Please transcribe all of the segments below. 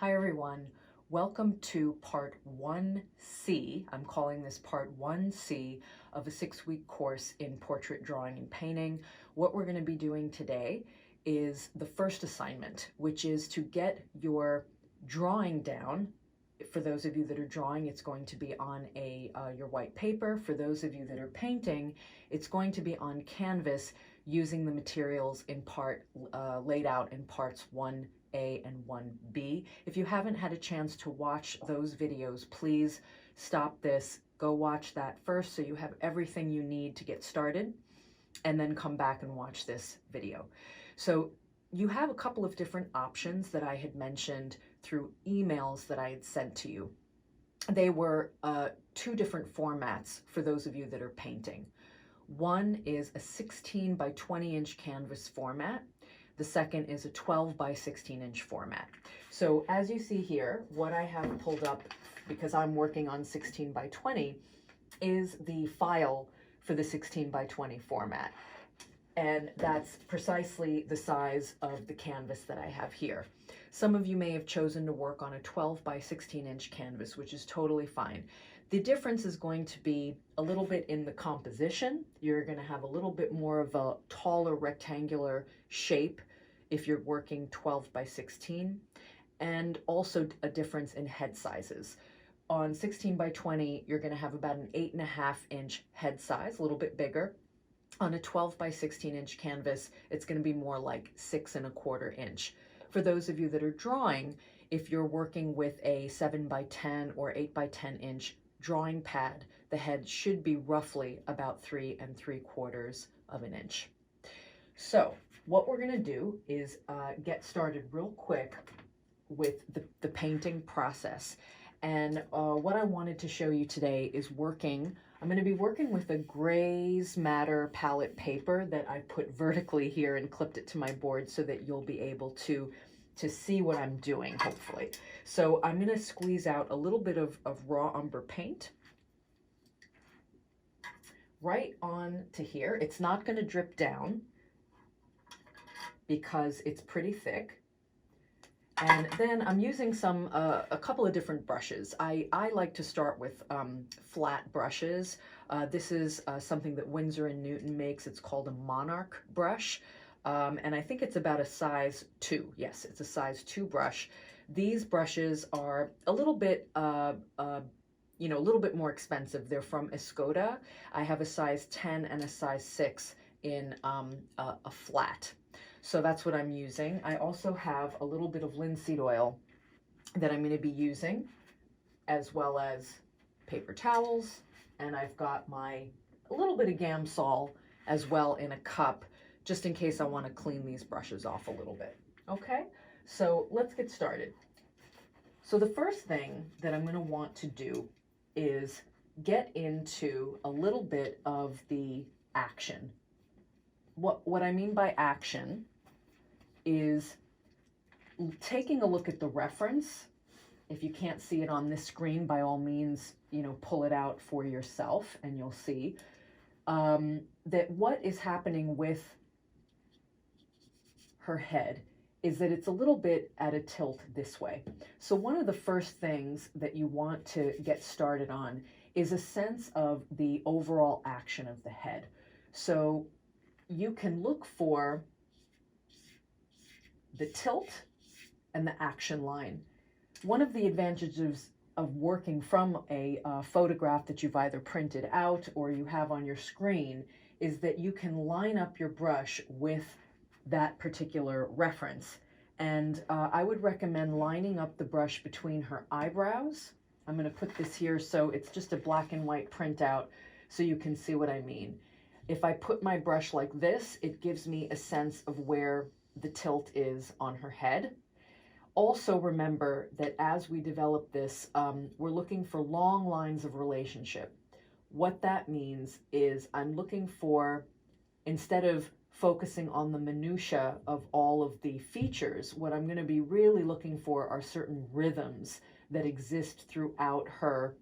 Hi everyone, welcome to part 1C. I'm calling this part 1C of a 6-week course in portrait drawing and painting. What we're going to be doing today is the first assignment, which is to get your drawing down. For those of you that are drawing, it's going to be on your white paper. For those of you that are painting, it's going to be on canvas using the materials in part laid out in parts 1A and 1B. If you haven't had a chance to watch those videos, please stop this, go watch that first so you have everything you need to get started, and then come back and watch this video. So you have a couple of different options that I had mentioned through emails that I had sent to you. They were two different formats for those of you that are painting. One is a 16 by 20 inch canvas format. The second is a 12 by 16 inch format. So as you see here, what I have pulled up, because I'm working on 16 by 20, is the file for the 16 by 20 format. And that's precisely the size of the canvas that I have here. Some of you may have chosen to work on a 12 by 16 inch canvas, which is totally fine. The difference is going to be a little bit in the composition. You're going to have a little bit more of a taller rectangular shape if you're working 12 by 16, and also a difference in head sizes. On 16 by 20, you're going to have about an 8.5 inch head size, a little bit bigger. On a 12 by 16 inch canvas, it's going to be more like 6.25 inch. For those of you that are drawing, if you're working with a 7 by 10 or 8 by 10 inch drawing pad, the head should be roughly about 3 3/4 inches. So what we're going to do is get started real quick with the painting process. And what I wanted to show you today is I'm going to be working with a Graze Matter palette paper that I put vertically here and clipped it to my board so that you'll be able to see what I'm doing, hopefully. So I'm going to squeeze out a little bit of raw umber paint right on to here. It's not going to drip down because it's pretty thick. And then I'm using a couple of different brushes. I like to start with flat brushes. This is something that Winsor & Newton makes. It's called a Monarch brush. And I think it's about a size 2. Yes, it's a size 2 brush. These brushes are a little bit, a little bit more expensive. They're from Escoda. I have a size 10 and a size 6 in a flat. So that's what I'm using. I also have a little bit of linseed oil that I'm going to be using, as well as paper towels. And I've got a little bit of Gamsol as well in a cup, just in case I want to clean these brushes off a little bit. Okay, so let's get started. So the first thing that I'm going to want to do is get into a little bit of the action. What I mean by action is taking a look at the reference. If you can't see it on this screen, by all means, pull it out for yourself and you'll see that what is happening with her head is that it's a little bit at a tilt this way. So one of the first things that you want to get started on is a sense of the overall action of the head. So you can look for the tilt and the action line. One of the advantages of working from a photograph that you've either printed out or you have on your screen is that you can line up your brush with that particular reference. And I would recommend lining up the brush between her eyebrows. I'm going to put this here so it's just a black and white printout so you can see what I mean. If I put my brush like this, it gives me a sense of where the tilt is on her head. Also remember that as we develop this, we're looking for long lines of relationship. What that means is I'm looking for, instead of focusing on the minutia of all of the features, what I'm going to be really looking for are certain rhythms that exist throughout her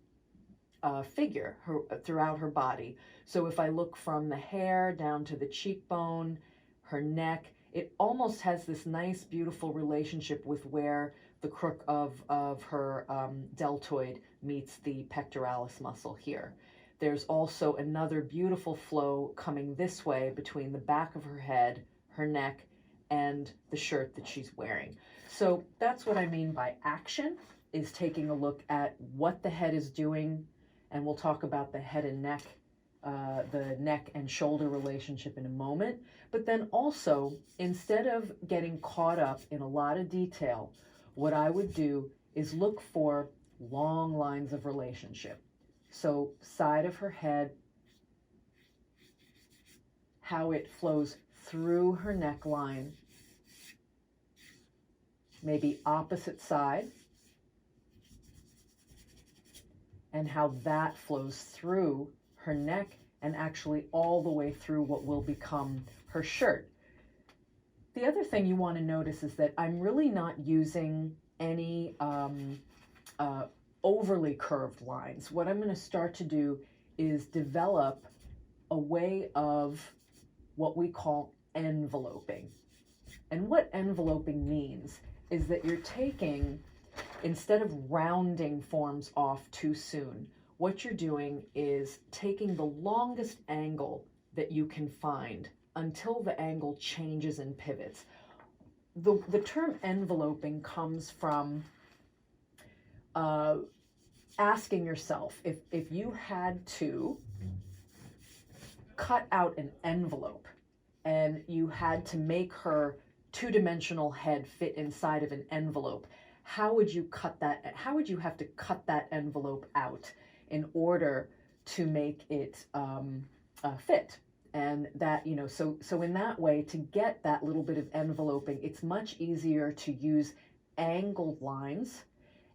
figure, throughout her body. So if I look from the hair down to the cheekbone, her neck, it almost has this nice, beautiful relationship with where the crook of her deltoid meets the pectoralis muscle here. There's also another beautiful flow coming this way between the back of her head, her neck, and the shirt that she's wearing. So that's what I mean by action, is taking a look at what the head is doing, and we'll talk about the head and neck, the neck and shoulder relationship in a moment. But then also, instead of getting caught up in a lot of detail, what I would do is look for long lines of relationship. So side of her head, how it flows through her neckline, maybe opposite side, and how that flows through her neck and actually all the way through what will become her shirt. The other thing you want to notice is that I'm really not using any overly curved lines. What I'm going to start to do is develop a way of what we call enveloping. And what enveloping means is that you're taking, instead of rounding forms off too soon, what you're doing is taking the longest angle that you can find until the angle changes and pivots. The term enveloping comes from asking yourself, if you had to cut out an envelope and you had to make her two-dimensional head fit inside of an envelope, how would you cut that? How would you have to cut that envelope out in order to make it fit? And that, you know, so in that way, to get that little bit of enveloping, it's much easier to use angled lines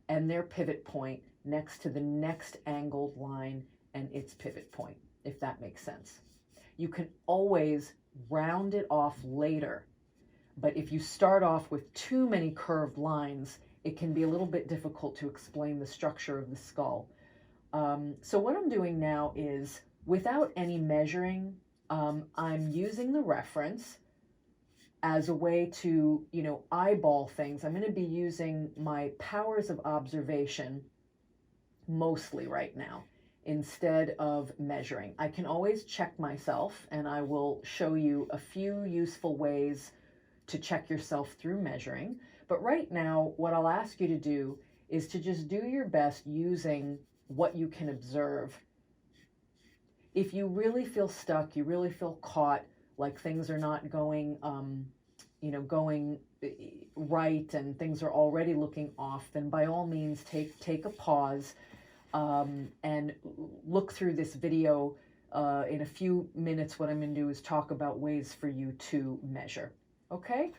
and their pivot point next to the next angled line and its pivot point, if that makes sense. You can always round it off later, but if you start off with too many curved lines, it can be a little bit difficult to explain the structure of the skull. So what I'm doing now is, without any measuring, I'm using the reference as a way to, you know, eyeball things. I'm going to be using my powers of observation mostly right now, instead of measuring. I can always check myself, and I will show you a few useful ways to check yourself through measuring. But right now, what I'll ask you to do is to just do your best using what you can observe. If you really feel stuck, you really feel caught, like things are not going, going right, and things are already looking off, then by all means take a pause and look through this video. In a few minutes, what I'm going to do is talk about ways for you to measure. Okay?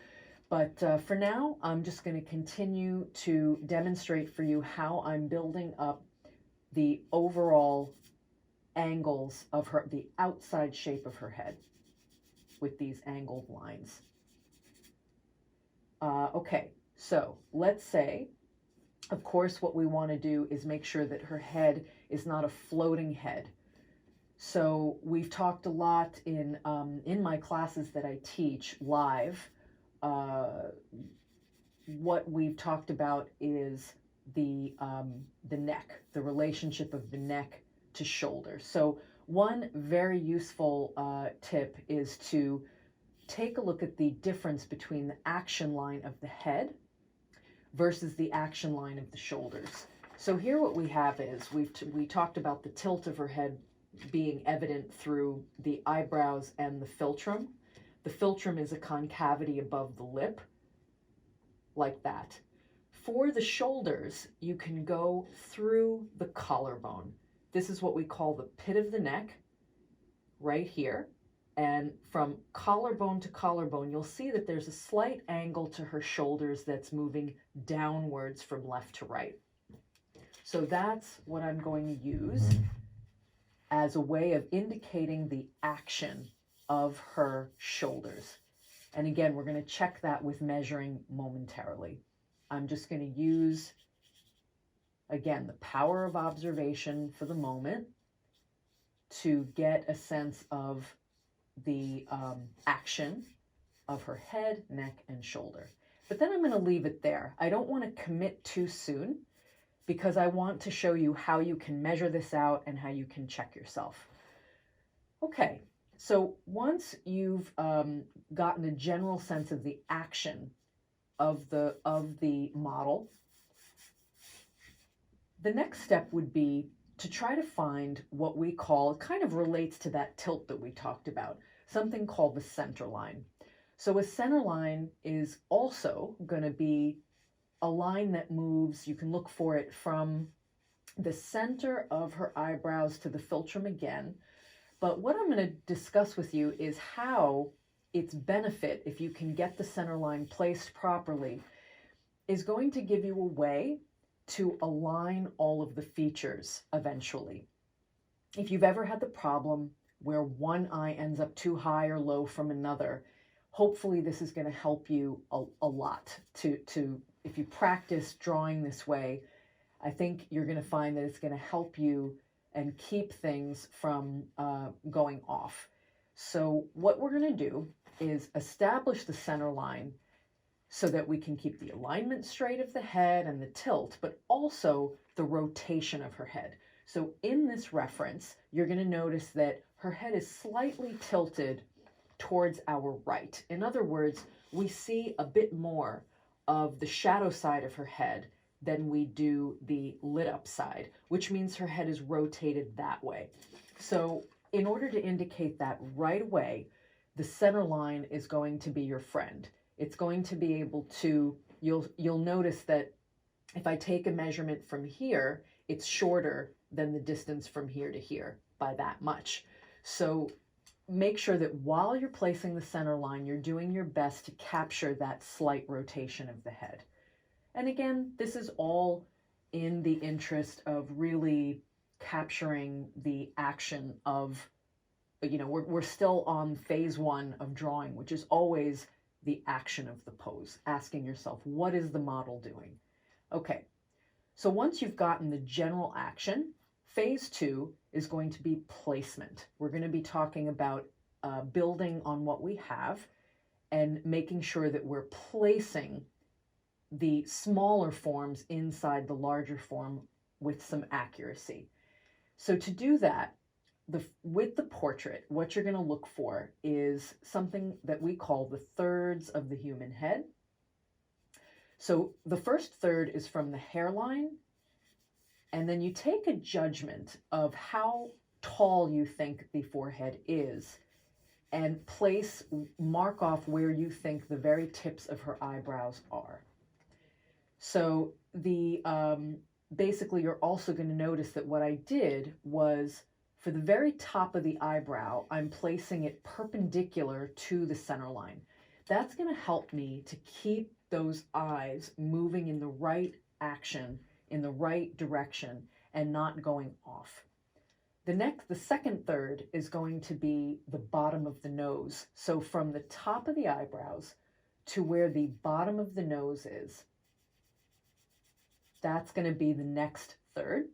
But for now, I'm just going to continue to demonstrate for you how I'm building up the overall angles of her, the outside shape of her head with these angled lines. Okay, so let's say, of course, what we want to do is make sure that her head is not a floating head. So we've talked a lot in my classes that I teach live. What we've talked about is the neck, the relationship of the neck to shoulder. So one very useful tip is to take a look at the difference between the action line of the head versus the action line of the shoulders. So here what we have is, we talked about the tilt of her head being evident through the eyebrows and the philtrum. The philtrum is a concavity above the lip, like that. For the shoulders, you can go through the collarbone. This is what we call the pit of the neck, right here. And from collarbone to collarbone, you'll see that there's a slight angle to her shoulders that's moving downwards from left to right. So that's what I'm going to use as a way of indicating the action of her shoulders. And again, we're going to check that with measuring momentarily. I'm just going to use, again, the power of observation for the moment to get a sense of the action of her head, neck, and shoulder. but then I'm going to leave it there. I don't want to commit too soon because I want to show you how you can measure this out and how you can check yourself. Okay, so once you've gotten a general sense of the action of the model, the next step would be to try to find what we call, it kind of relates to that tilt that we talked about, something called the center line. So a center line is also going to be a line that moves, you can look for it from the center of her eyebrows to the philtrum again. But what I'm going to discuss with you is how its benefit, if you can get the center line placed properly, is going to give you a way to align all of the features eventually. If you've ever had the problem where one eye ends up too high or low from another, hopefully this is going to help you a lot to if you practice drawing this way. I think you're going to find that it's going to help you and keep things from going off. So what we're going to do is establish the center line so that we can keep the alignment straight of the head and the tilt, but also the rotation of her head. So in this reference, you're going to notice that her head is slightly tilted towards our right. In other words, we see a bit more of the shadow side of her head than we do the lit up side, which means her head is rotated that way. So in order to indicate that right away, the center line is going to be your friend. It's going to be able to, you'll notice that if I take a measurement from here, it's shorter than the distance from here to here by that much. So make sure that while you're placing the center line, you're doing your best to capture that slight rotation of the head. And again, this is all in the interest of really capturing the action of, we're still on phase one of drawing, which is always the action of the pose, asking yourself, what is the model doing? Okay, so once you've gotten the general action, phase two is going to be placement. We're going to be talking about building on what we have and making sure that we're placing the smaller forms inside the larger form with some accuracy. So to do that, with the portrait, what you're going to look for is something that we call the thirds of the human head. So the first third is from the hairline, and then you take a judgment of how tall you think the forehead is and mark off where you think the very tips of her eyebrows are. So basically you're also going to notice that what I did was, for the very top of the eyebrow, I'm placing it perpendicular to the center line. That's going to help me to keep those eyes moving in the right action, in the right direction, and not going off. The second third is going to be the bottom of the nose. So from the top of the eyebrows to where the bottom of the nose is, that's going to be the next third.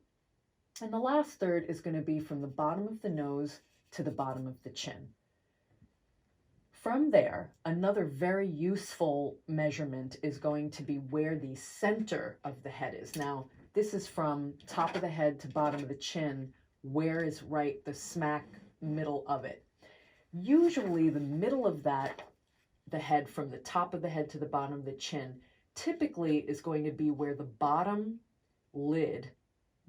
And the last third is going to be from the bottom of the nose to the bottom of the chin. From there, another very useful measurement is going to be where the center of the head is. Now, this is from top of the head to bottom of the chin. Where is right the smack middle of it? Usually the middle of that, the head, from the top of the head to the bottom of the chin, typically is going to be where the bottom lid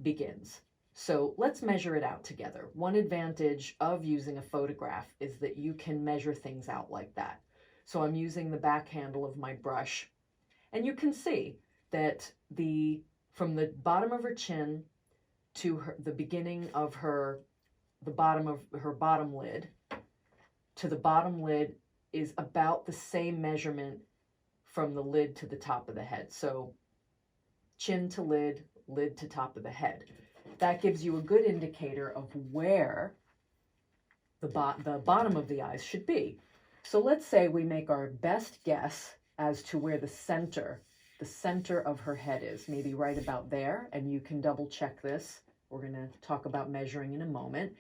begins. So let's measure it out together. One advantage of using a photograph is that you can measure things out like that. So I'm using the back handle of my brush, and you can see that from the bottom of her chin to the beginning of the bottom of her bottom lid to the bottom lid is about the same measurement from the lid to the top of the head. So chin to lid, lid to top of the head. That gives you a good indicator of where the bottom of the eyes should be. So let's say we make our best guess as to where the center of her head is, maybe right about there, and you can double check this. We're going to talk about measuring in a moment.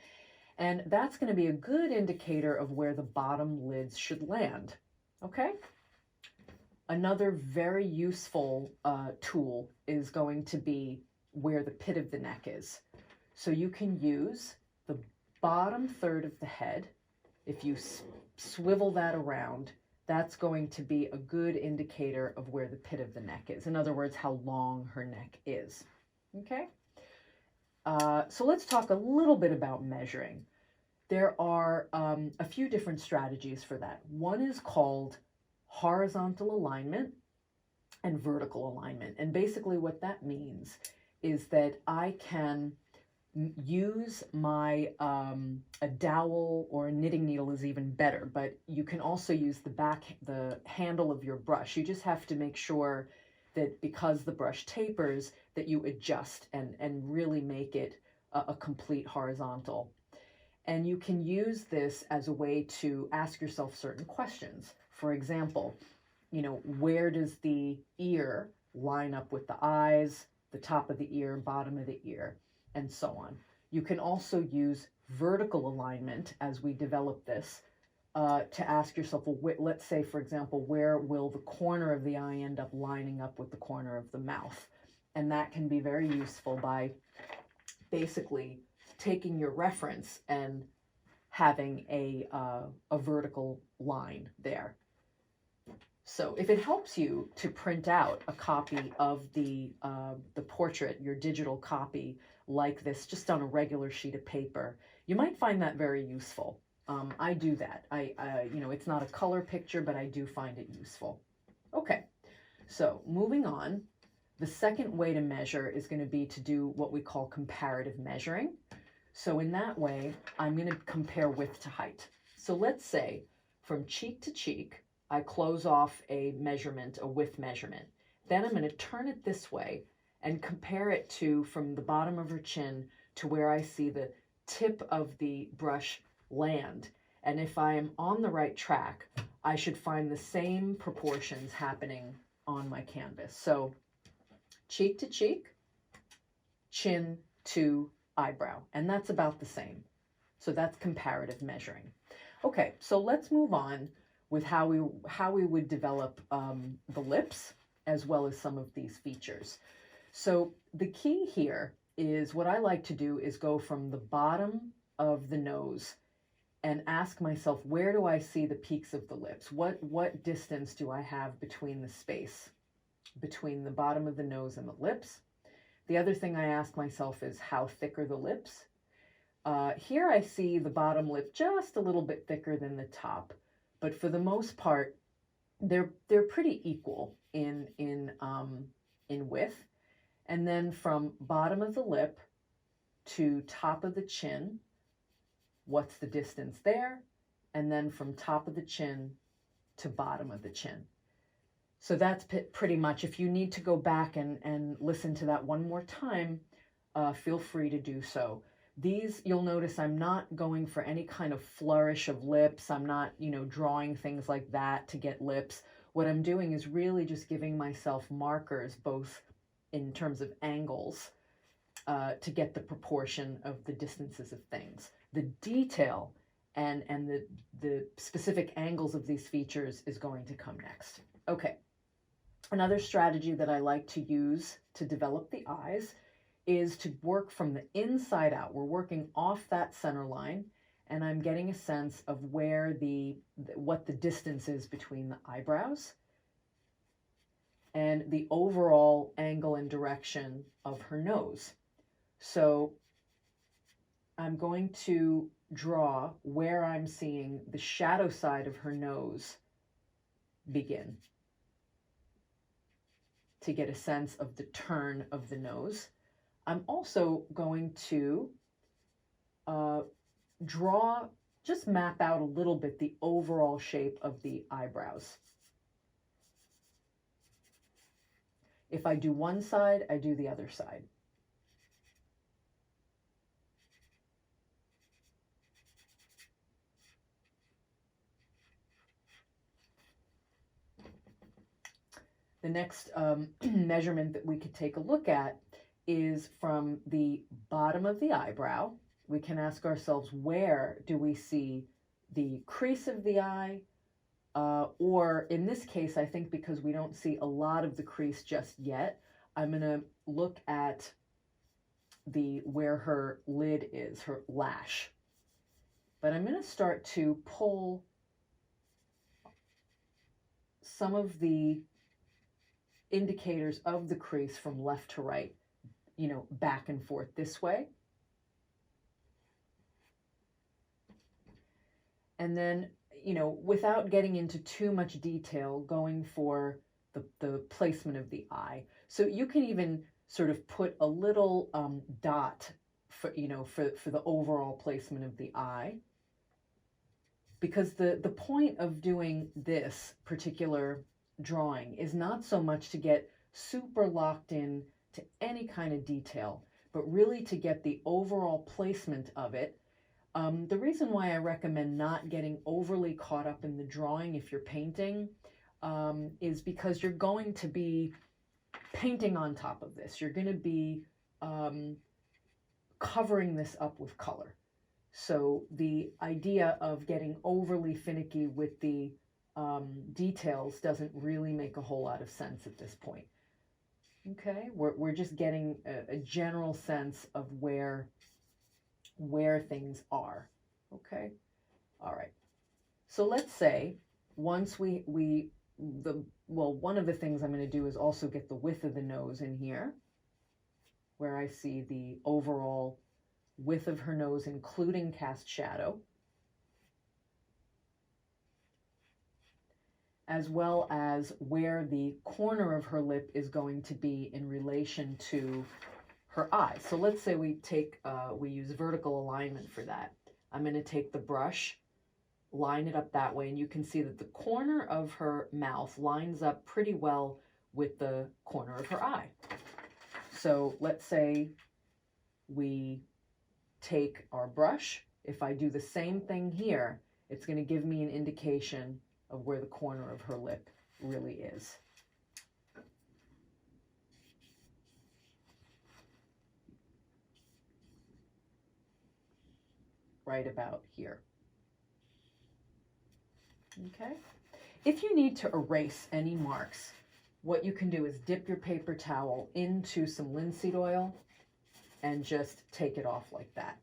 And that's going to be a good indicator of where the bottom lids should land. Okay? Another very useful tool is going to be where the pit of the neck is. So you can use the bottom third of the head. If you swivel that around, that's going to be a good indicator of where the pit of the neck is. In other words, how long her neck is. Okay? So let's talk a little bit about measuring. There are a few different strategies for that. One is called horizontal alignment and vertical alignment. And basically what that means is that I can use my, a dowel or a knitting needle is even better, but you can also use the handle of your brush. You just have to make sure that because the brush tapers, that you adjust and really make it a complete horizontal. And you can use this as a way to ask yourself certain questions. For example, you know, where does the ear line up with the eyes, the top of the ear, bottom of the ear, and so on. You can also use vertical alignment as we develop this to ask yourself, well, let's say, for example, where will the corner of the eye end up lining up with the corner of the mouth? And that can be very useful by basically taking your reference and having a vertical line there. So if it helps you to print out a copy of the portrait, your digital copy like this, just on a regular sheet of paper, you might find that very useful. I do that. You know, it's not a color picture, but I do find it useful. Okay, so moving on, the second way to measure is going to be to do what we call comparative measuring. So in that way, I'm going to compare width to height. So let's say from cheek to cheek, I close off a measurement, a width measurement. Then I'm going to turn it this way and compare it to from the bottom of her chin to where I see the tip of the brush land. And if I am on the right track, I should find the same proportions happening on my canvas. So cheek to cheek, chin to eyebrow, and that's about the same. So that's comparative measuring. Okay, so let's move on with how we would develop the lips as well as some of these features. So the key here is what I like to do is go from the bottom of the nose and ask myself, where do I see the peaks of the lips? What distance do I have between the space between the bottom of the nose and the lips? The other thing I ask myself is, how thick are the lips? Here I see the bottom lip just a little bit thicker than the top, but for the most part, they're pretty equal in width. And then from bottom of the lip to top of the chin, what's the distance there? And then from top of the chin to bottom of the chin. So that's pretty much, if you need to go back and listen to that one more time, feel free to do so. These, you'll notice I'm not going for any kind of flourish of lips. I'm not, you know, drawing things like that to get lips. What I'm doing is really just giving myself markers, both in terms of angles, to get the proportion of the distances of things. The detail and the specific angles of these features is going to come next. Okay. Another strategy that I like to use to develop the eyes is to work from the inside out. We're working off that center line, and I'm getting a sense of where what the distance is between the eyebrows and the overall angle and direction of her nose. So I'm going to draw where I'm seeing the shadow side of her nose begin to get a sense of the turn of the nose. I'm also going to just map out a little bit the overall shape of the eyebrows. If I do one side, I do the other side. The next measurement that we could take a look at is from the bottom of the eyebrow. We can ask ourselves, where do we see the crease of the eye, or in this case, I think because we don't see a lot of the crease just yet, I'm going to look at where her lid is, her lash. But I'm going to start to pull some of the indicators of the crease from left to right, you know, back and forth this way. And then, you know, without getting into too much detail, going for the placement of the eye. So you can even sort of put a little dot for, you know, for the overall placement of the eye. Because the point of doing this particular drawing is not so much to get super locked in to any kind of detail, but really to get the overall placement of it. The reason why I recommend not getting overly caught up in the drawing if you're painting is because you're going to be painting on top of this. You're going to be covering this up with color. So the idea of getting overly finicky with the details doesn't really make a whole lot of sense at this point. Okay, we're just getting a general sense of where things are. Okay, all right. So let's say once one of the things I'm going to do is also get the width of the nose in here, where I see the overall width of her nose, including cast shadow, as well as where the corner of her lip is going to be in relation to her eye. So let's say we use vertical alignment for that. I'm going to take the brush, line it up that way, and you can see that the corner of her mouth lines up pretty well with the corner of her eye. So let's say we take our brush. If I do the same thing here, it's going to give me an indication of where the corner of her lip really is. Right about here. Okay. If you need to erase any marks, what you can do is dip your paper towel into some linseed oil and just take it off like that.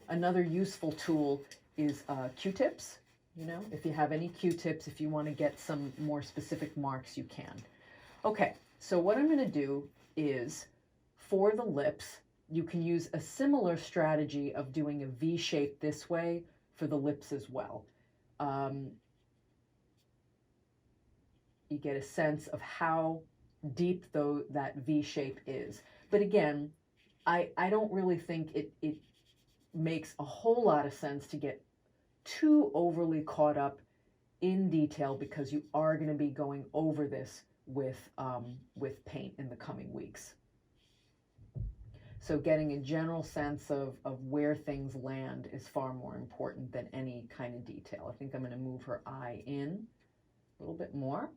Another useful tool is Q-tips. You know, if you have any Q-tips, if you want to get some more specific marks, you can. Okay, so what I'm going to do is, for the lips, you can use a similar strategy of doing a V shape this way for the lips as well. You get a sense of how deep though that V shape is. But again, I don't really think it makes a whole lot of sense to get too overly caught up in detail, because you are going to be going over this with paint in the coming weeks. So getting a general sense of where things land is far more important than any kind of detail. I think I'm going to move her eye in a little bit more,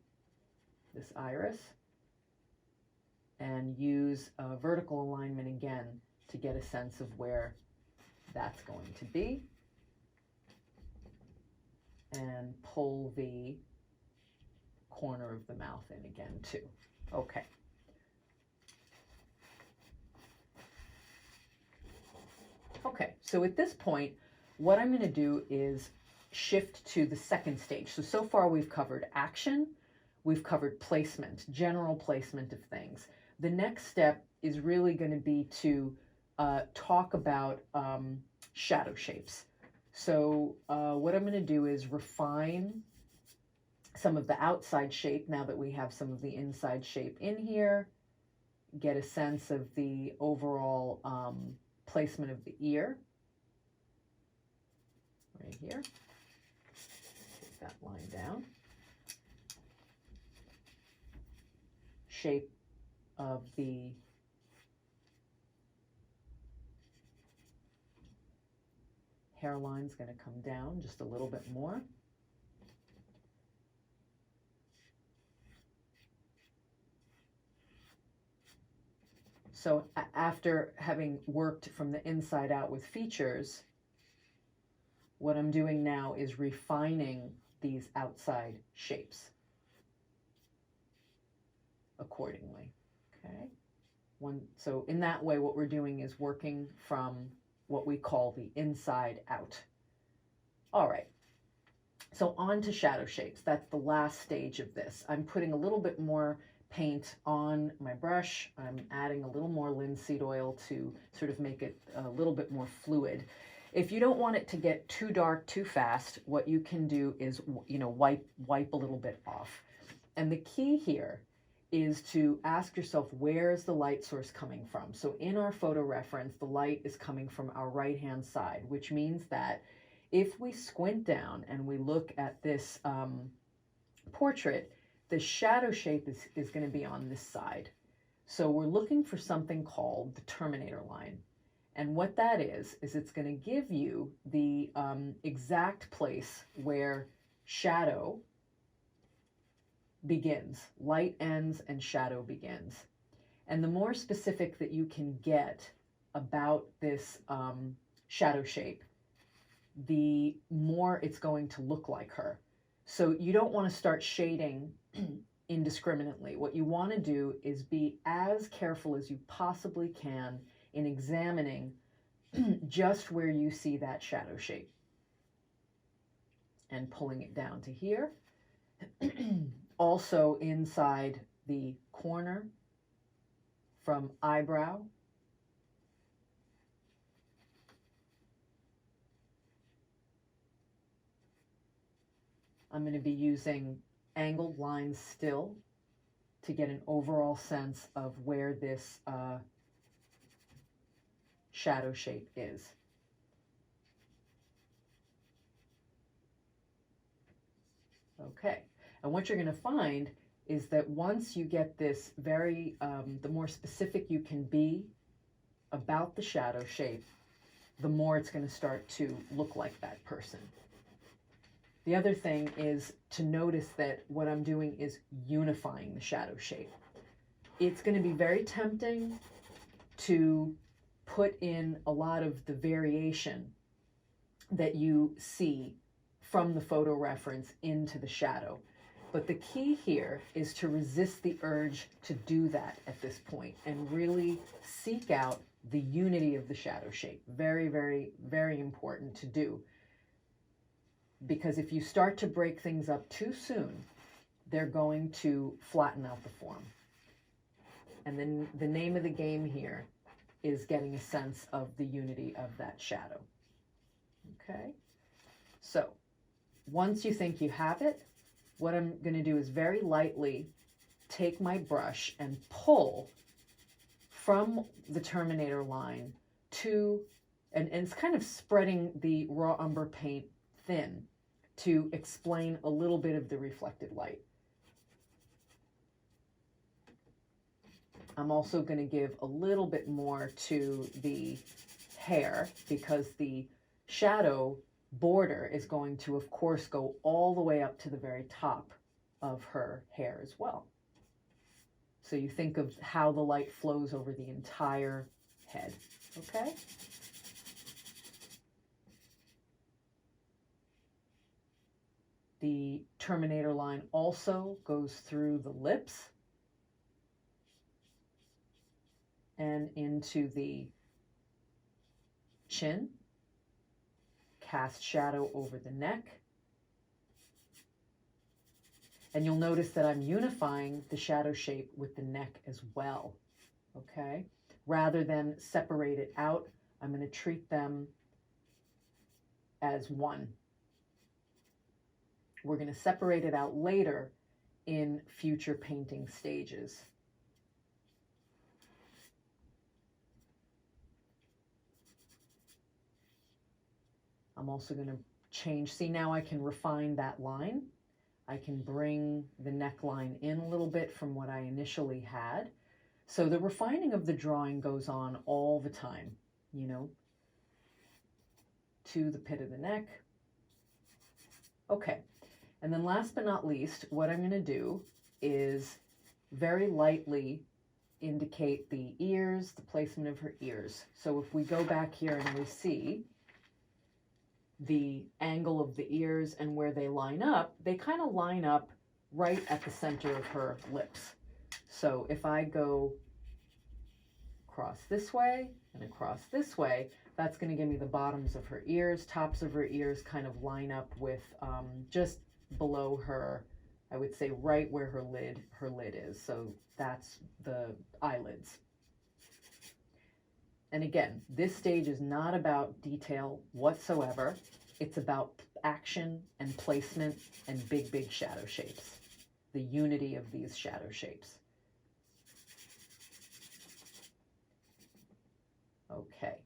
this iris, and use vertical alignment again to get a sense of where that's going to be. And pull the corner of the mouth in again too. Okay. Okay, so at this point, what I'm going to do is shift to the second stage. So far we've covered action, we've covered placement, general placement of things. The next step is really going to be to talk about shadow shapes. So what I'm going to do is refine some of the outside shape now that we have some of the inside shape in here, get a sense of the overall placement of the ear right here. Take that line down. Shape of the hairline is going to come down just a little bit more. So after having worked from the inside out with features, what I'm doing now is refining these outside shapes accordingly. Okay. So in that way, what we're doing is working from what we call the inside out. All right. So on to shadow shapes. That's the last stage of this. I'm putting a little bit more paint on my brush. I'm adding a little more linseed oil to sort of make it a little bit more fluid. If you don't want it to get too dark too fast, what you can do is, wipe a little bit off. And the key here is to ask yourself, where is the light source coming from? So in our photo reference, the light is coming from our right-hand side, which means that if we squint down and we look at this portrait, the shadow shape is going to be on this side. So we're looking for something called the terminator line. And what that is it's going to give you the exact place where shadow begins. Light ends and shadow begins. And the more specific that you can get about this shadow shape, the more it's going to look like her. So you don't want to start shading indiscriminately. What you want to do is be as careful as you possibly can in examining just where you see that shadow shape and pulling it down to here. Also inside the corner from eyebrow I'm going to be using angled lines still to get an overall sense of where this shadow shape is. Okay, and what you're going to find is that once you get this very, the more specific you can be about the shadow shape, the more it's going to start to look like that person. The other thing is to notice that what I'm doing is unifying the shadow shape. It's going to be very tempting to put in a lot of the variation that you see from the photo reference into the shadow. But the key here is to resist the urge to do that at this point and really seek out the unity of the shadow shape. Very, very, very important to do. Because if you start to break things up too soon, they're going to flatten out the form. And then the name of the game here is getting a sense of the unity of that shadow. Okay? So, once you think you have it, what I'm going to do is very lightly take my brush and pull from the terminator line to, and it's kind of spreading the raw umber paint thin to explain a little bit of the reflected light. I'm also going to give a little bit more to the hair because the shadow border is going to, of course, go all the way up to the very top of her hair as well. So you think of how the light flows over the entire head, okay? The terminator line also goes through the lips and into the chin, cast shadow over the neck. And you'll notice that I'm unifying the shadow shape with the neck as well, okay? Rather than separate it out, I'm going to treat them as one. We're going to separate it out later in future painting stages. I'm also going to change. See, now I can refine that line. I can bring the neckline in a little bit from what I initially had. So the refining of the drawing goes on all the time, you know, to the pit of the neck. Okay. And then last but not least, what I'm going to do is very lightly indicate the ears, the placement of her ears. So if we go back here and we see the angle of the ears and where they line up, they kind of line up right at the center of her lips. So if I go across this way and across this way, that's going to give me the bottoms of her ears. Tops of her ears kind of line up with just below her, I would say right where her lid is. So that's the eyelids. And again, this stage is not about detail whatsoever. It's about action and placement and big shadow shapes, the unity of these shadow shapes. Okay.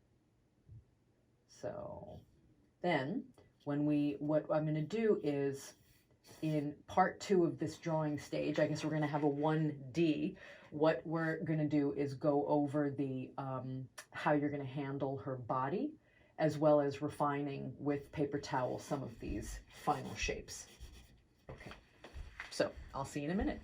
So then what I'm going to do is, in part 2 of this drawing stage, I guess we're going to have a 1D. What we're going to do is go over the how you're going to handle her body, as well as refining with paper towel some of these final shapes. Okay, so I'll see you in a minute.